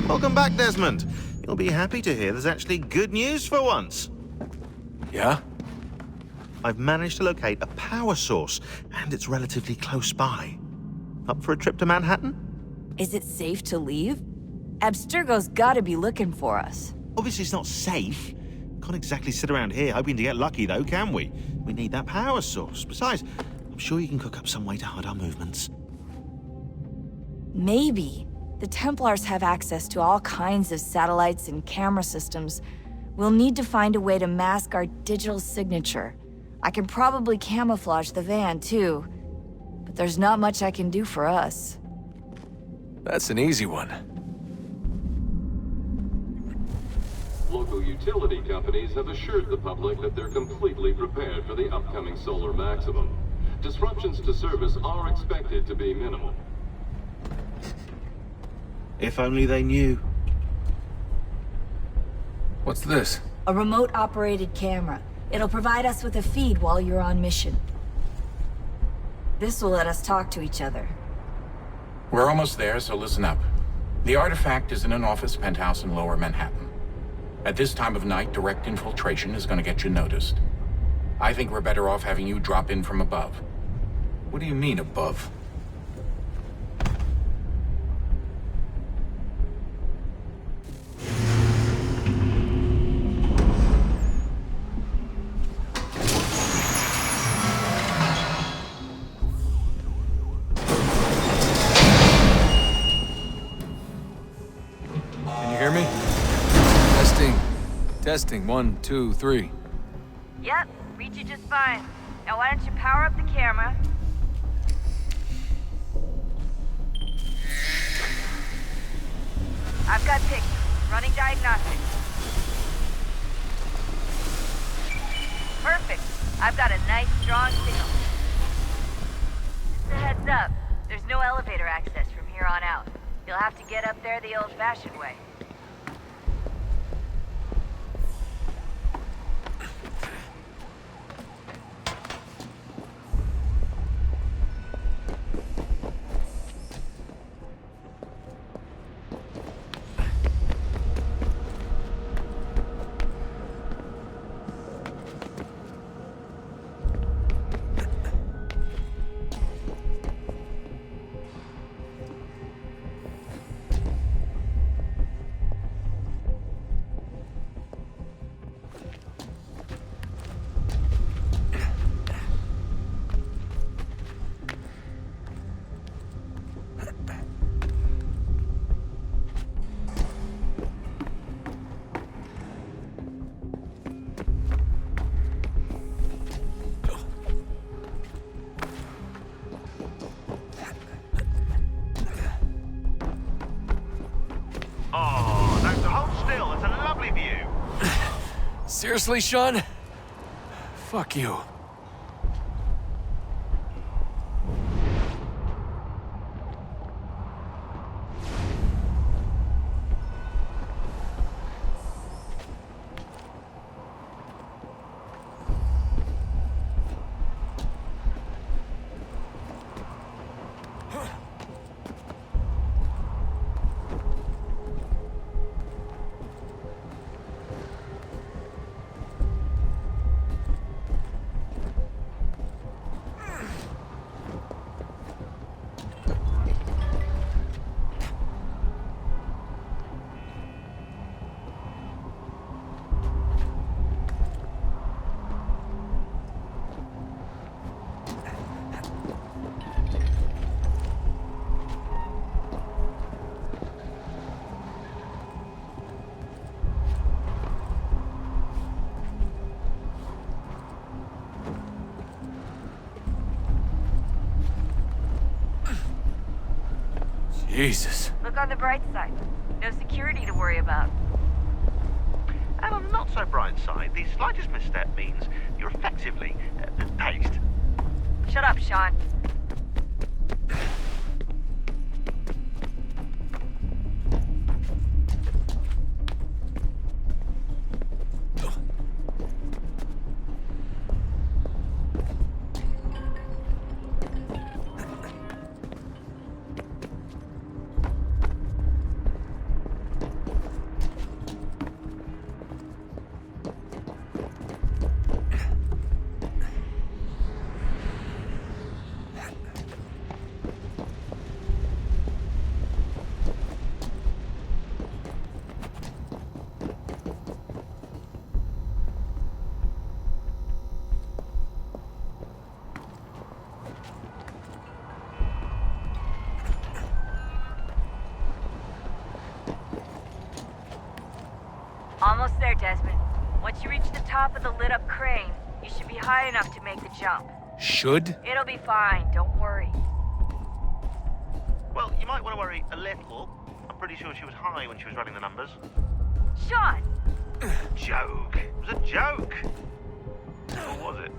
Welcome back, Desmond. You'll be happy to hear there's actually good news for once. Yeah? I've managed to locate a power source, and it's relatively close by. Up for a trip to Manhattan? Is it safe to leave? Abstergo's gotta be looking for us. Obviously it's not safe. Can't exactly sit around here hoping to get lucky, though, can we? We need that power source. Besides, I'm sure you can cook up some way to hide our movements. Maybe. The Templars have access to all kinds of satellites and camera systems. We'll need to find a way to mask our digital signature. I can probably camouflage the van, too. But there's not much I can do for us. That's an easy one. Local utility companies have assured the public that they're completely prepared for the upcoming solar maximum. Disruptions to service are expected to be minimal. If only they knew. What's this? A remote-operated camera. It'll provide us with a feed while you're on mission. This will let us talk to each other. We're almost there, so listen up. The artifact is in an office penthouse in Lower Manhattan. At this time of night, direct infiltration is going to get you noticed. I think we're better off having you drop in from above. What do you mean, above? Can you hear me? Testing, 1, 2, 3. Yep, reach you just fine. Now why don't you power up the camera? I've got pictures. Running diagnostics. Perfect. I've got a nice, strong signal. Just a heads up. There's no elevator access from here on out. You'll have to get up there the old-fashioned way. Oh, no, so hold still. It's a lovely view. Seriously, Sean? Fuck you. Jesus. Look on the bright side. No security to worry about. And on the not so bright side, the slightest misstep means you're effectively paced. Shut up, Sean. Almost there, Desmond. Once you reach the top of the lit-up crane, you should be high enough to make the jump. Should? It'll be fine, don't worry. Well, you might want to worry a little. I'm pretty sure she was high when she was running the numbers. Sean! Joke. It was a joke. Or was it?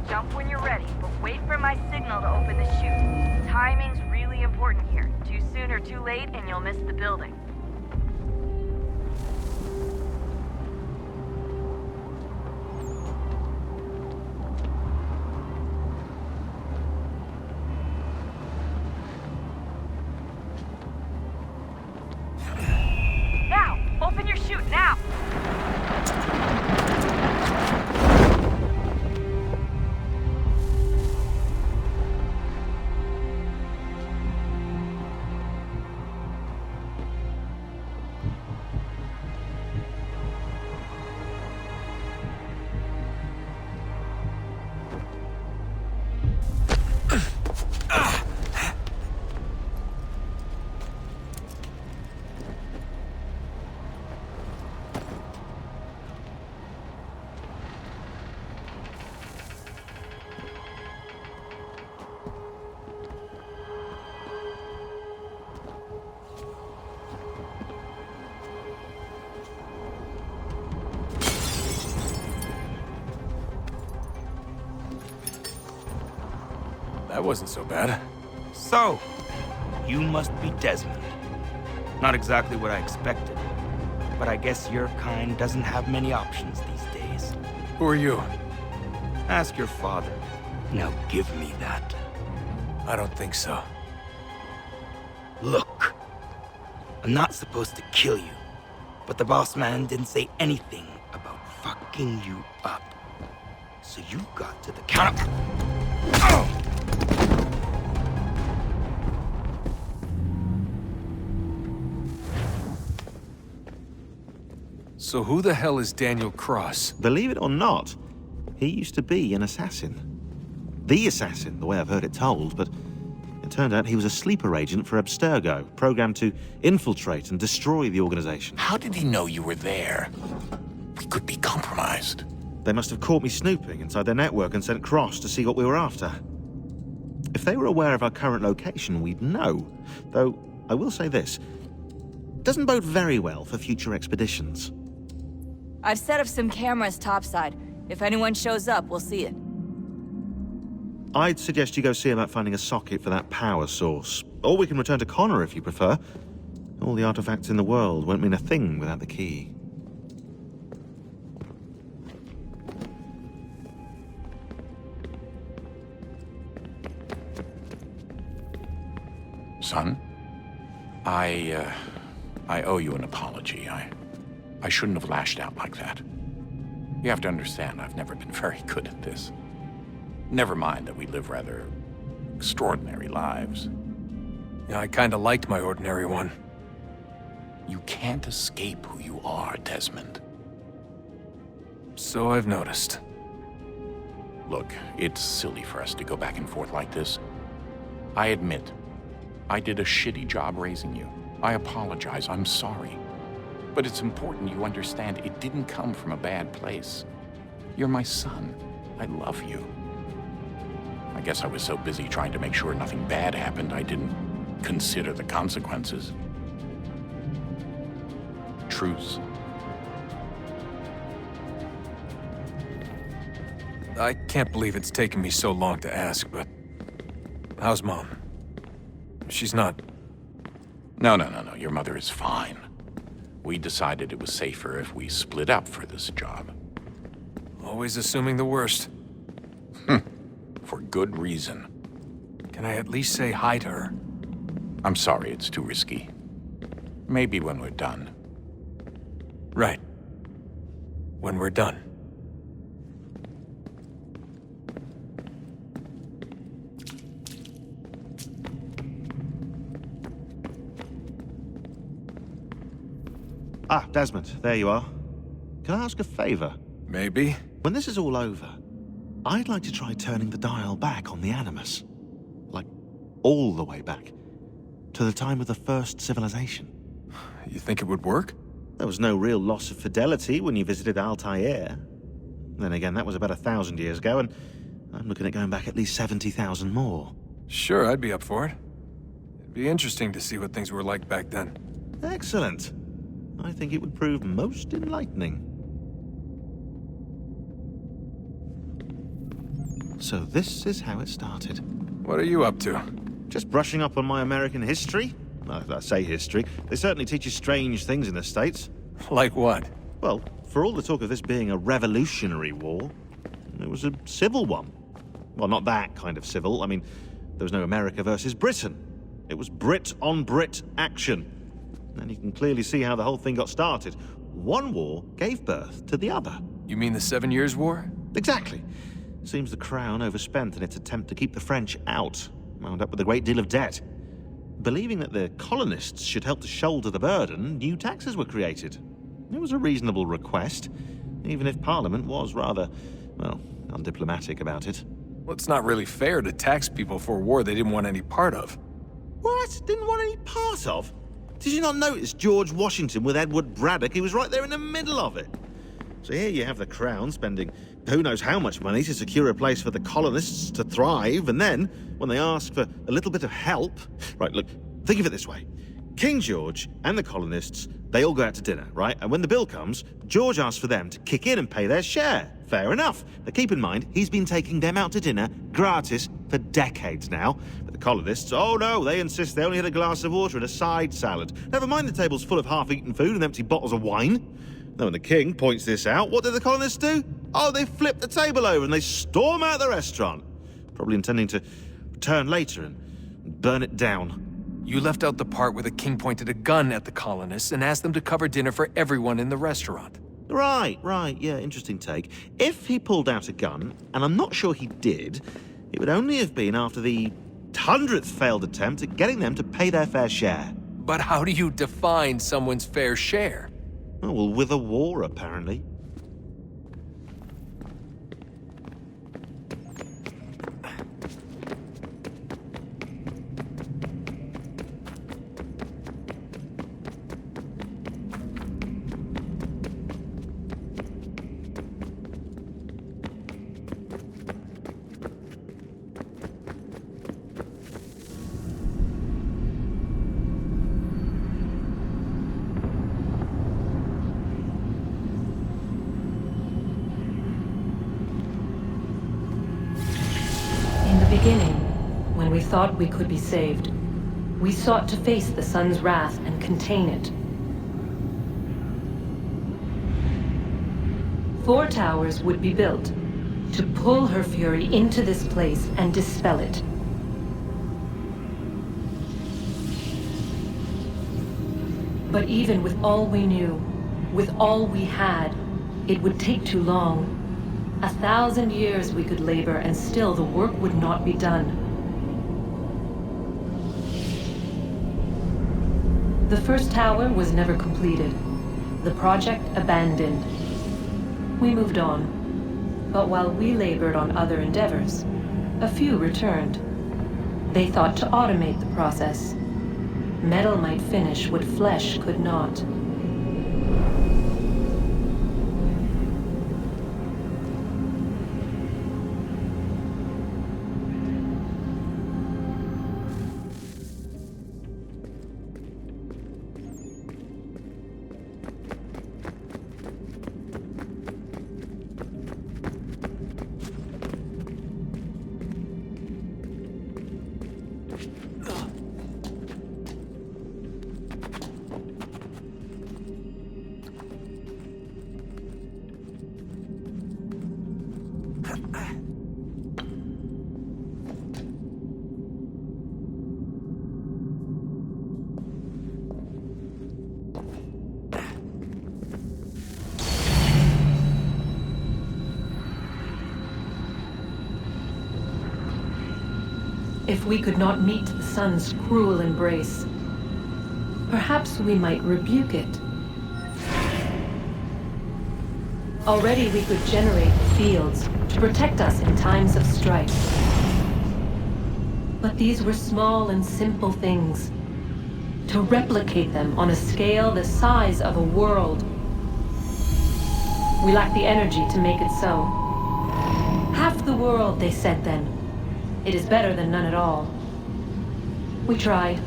Jump when you're ready, but wait for my signal to open the chute. Timing's really important here. Too soon or too late, and you'll miss the building. Now! Open your chute, now! That wasn't so bad. So, you must be Desmond. Not exactly what I expected, but I guess your kind doesn't have many options these days. Who are you? Ask your father. Now give me that. I don't think so. Look, I'm not supposed to kill you, but the boss man didn't say anything about fucking you up. So you got to the counter. Oh! So who the hell is Daniel Cross? Believe it or not, he used to be an assassin. The assassin, the way I've heard it told, but it turned out he was a sleeper agent for Abstergo, programmed to infiltrate and destroy the organization. How did he know you were there? We could be compromised. They must have caught me snooping inside their network and sent Cross to see what we were after. If they were aware of our current location, we'd know. Though, I will say this, doesn't bode very well for future expeditions. I've set up some cameras topside. If anyone shows up, we'll see it. I'd suggest you go see about finding a socket for that power source. Or we can return to Connor if you prefer. All the artifacts in the world won't mean a thing without the key. Son, I owe you an apology. I shouldn't have lashed out like that. You have to understand, I've never been very good at this. Never mind that we live rather extraordinary lives. Yeah, I kinda liked my ordinary one. You can't escape who you are, Desmond. So I've noticed. Look, it's silly for us to go back and forth like this. I admit, I did a shitty job raising you. I apologize, I'm sorry. But it's important you understand it didn't come from a bad place. You're my son. I love you. I guess I was so busy trying to make sure nothing bad happened, I didn't consider the consequences. Truce. I can't believe it's taken me so long to ask, but... how's Mom? She's not... No. Your mother is fine. We decided it was safer if we split up for this job. Always assuming the worst. For good reason. Can I at least say hi to her? I'm sorry, it's too risky. Maybe when we're done. Right. When we're done. Ah, Desmond, there you are. Can I ask a favor? Maybe. When this is all over, I'd like to try turning the dial back on the Animus. Like, all the way back. To the time of the first civilization. You think it would work? There was no real loss of fidelity when you visited Altair. Then again, that was about 1,000 years ago, and I'm looking at going back at least 70,000 more. Sure, I'd be up for it. It'd be interesting to see what things were like back then. Excellent. I think it would prove most enlightening. So this is how it started. What are you up to? Just brushing up on my American history. Well, I say history. They certainly teach you strange things in the States. Like what? Well, for all the talk of this being a revolutionary war, it was a civil one. Well, not that kind of civil. I mean, there was no America versus Britain. It was Brit on Brit action. And you can clearly see how the whole thing got started. One war gave birth to the other. You mean the 7 Years' War? Exactly. Seems the Crown overspent in its attempt to keep the French out, wound up with a great deal of debt. Believing that the colonists should help to shoulder the burden, new taxes were created. It was a reasonable request, even if Parliament was rather, well, undiplomatic about it. Well, it's not really fair to tax people for a war they didn't want any part of. What? Didn't want any part of? Did you not notice George Washington with Edward Braddock? He was right there in the middle of it. So here you have the Crown spending who knows how much money to secure a place for the colonists to thrive, and then, when they ask for a little bit of help... Right, look, think of it this way. King George and the colonists, they all go out to dinner, right? And when the bill comes, George asks for them to kick in and pay their share. Fair enough. But keep in mind, he's been taking them out to dinner gratis for decades now. But the colonists, oh no, they insist they only had a glass of water and a side salad. Never mind the table's full of half-eaten food and empty bottles of wine. Now, when the king points this out, what do the colonists do? Oh, they flip the table over and they storm out the restaurant. Probably intending to return later and burn it down. You left out the part where the king pointed a gun at the colonists and asked them to cover dinner for everyone in the restaurant. Right, yeah, interesting take. If he pulled out a gun, and I'm not sure he did, it would only have been after the 100th failed attempt at getting them to pay their fair share. But how do you define someone's fair share? Oh, well, with a war, apparently. When we thought we could be saved, we sought to face the sun's wrath and contain it. 4 towers would be built to pull her fury into this place and dispel it. But even with all we knew, with all we had, it would take too long. 1,000 years we could labor and still the work would not be done. The first tower was never completed. The project abandoned. We moved on. But while we labored on other endeavors, a few returned. They thought to automate the process. Metal might finish what flesh could not. If we could not meet the sun's cruel embrace, perhaps we might rebuke it. Already we could generate fields to protect us in times of strife. But these were small and simple things. To replicate them on a scale the size of a world, we lack the energy to make it so. Half the world, they said then. It is better than none at all. We tried.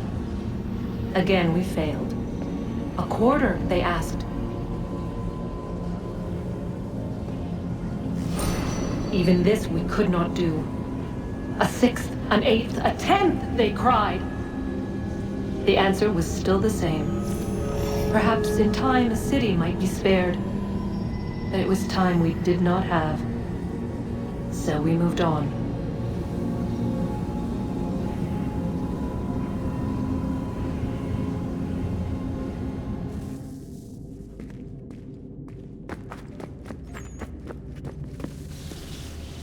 Again, we failed. A quarter, they asked. Even this we could not do. A sixth, an eighth, a tenth, they cried. The answer was still the same. Perhaps in time a city might be spared. But it was time we did not have. So we moved on.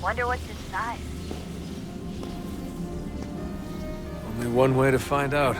Wonder what's inside. Only one way to find out.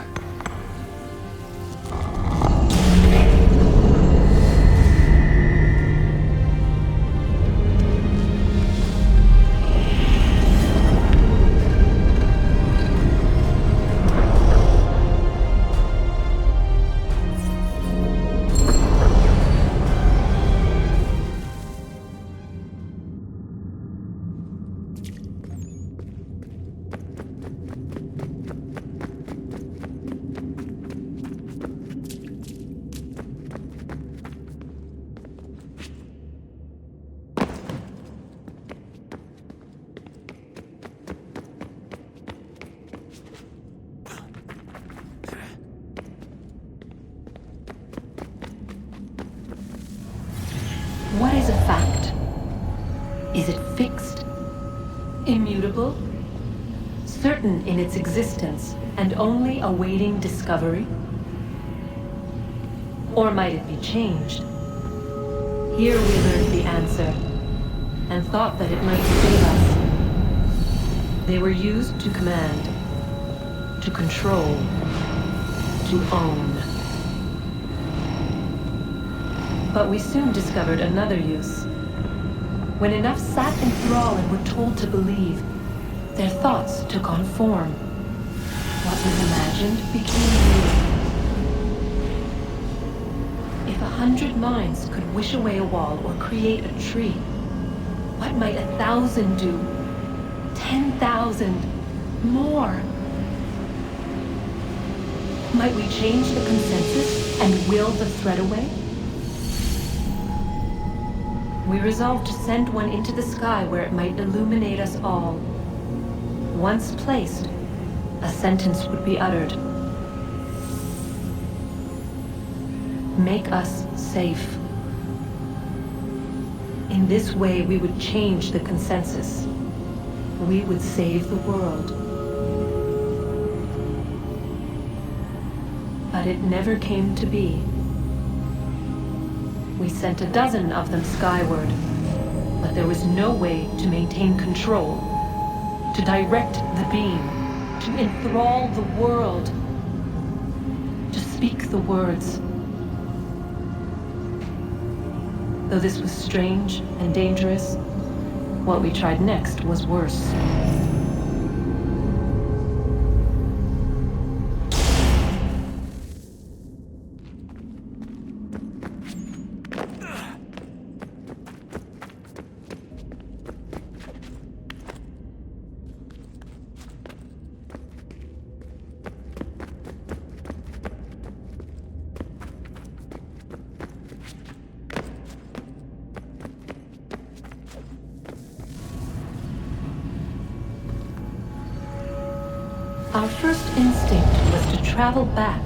What is a fact? Is it fixed? Immutable? Certain in its existence and only awaiting discovery? Or might it be changed? Here we learned the answer, and thought that it might save us. They were used to command, to control, to own. But we soon discovered another use. When enough sat in thrall and were told to believe, their thoughts took on form. What was imagined became real. If 100 minds could wish away a wall or create a tree, what might 1,000 do? 10,000? More? Might we change the consensus and will the threat away? We resolved to send one into the sky where it might illuminate us all. Once placed, a sentence would be uttered. Make us safe. In this way, we would change the consensus. We would save the world. But it never came to be. We sent a dozen of them skyward, but there was no way to maintain control, to direct the beam, to enthrall the world, to speak the words. Though this was strange and dangerous, what we tried next was worse. Our first instinct was to travel back,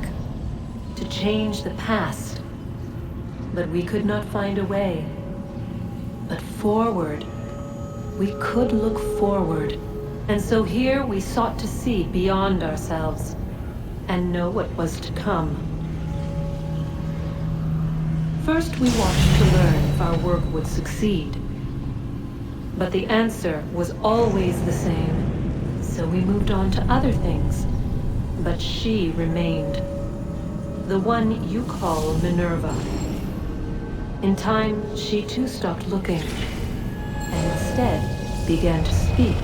to change the past. But we could not find a way. But forward, we could look forward. And so here we sought to see beyond ourselves, and know what was to come. First we watched to learn if our work would succeed. But the answer was always the same. so we moved on to other things. But she remained. The one you call Minerva. In time, she too stopped looking, and instead began to speak.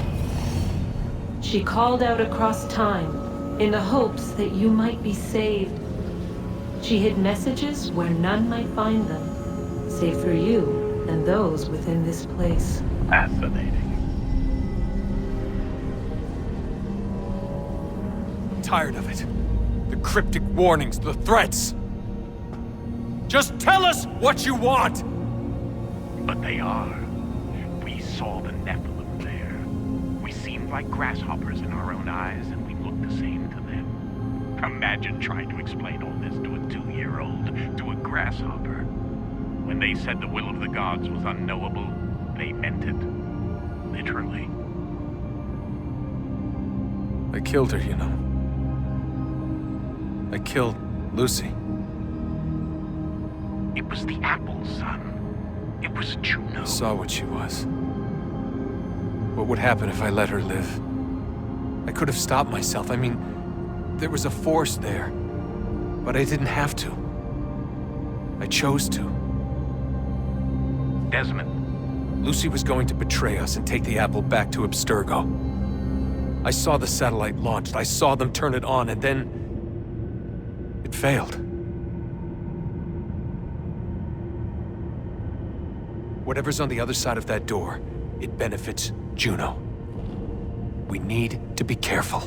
She called out across time, in the hopes that you might be saved. She hid messages where none might find them, save for you and those within this place. Fascinating. Tired of it. The cryptic warnings, the threats. Just tell us what you want! But they are. We saw the Nephilim there. We seemed like grasshoppers in our own eyes, and we looked the same to them. Imagine trying to explain all this to a 2-year-old, to a grasshopper. When they said the will of the gods was unknowable, they meant it. Literally. I killed her, you know. I killed Lucy. It was the apple, son. It was Juno. I saw what she was. What would happen if I let her live? I could have stopped myself. I mean, there was a force there. But I didn't have to. I chose to. Desmond. Lucy was going to betray us and take the apple back to Abstergo. I saw the satellite launched. I saw them turn it on, and then it failed. Whatever's on the other side of that door, it benefits Juno. We need to be careful.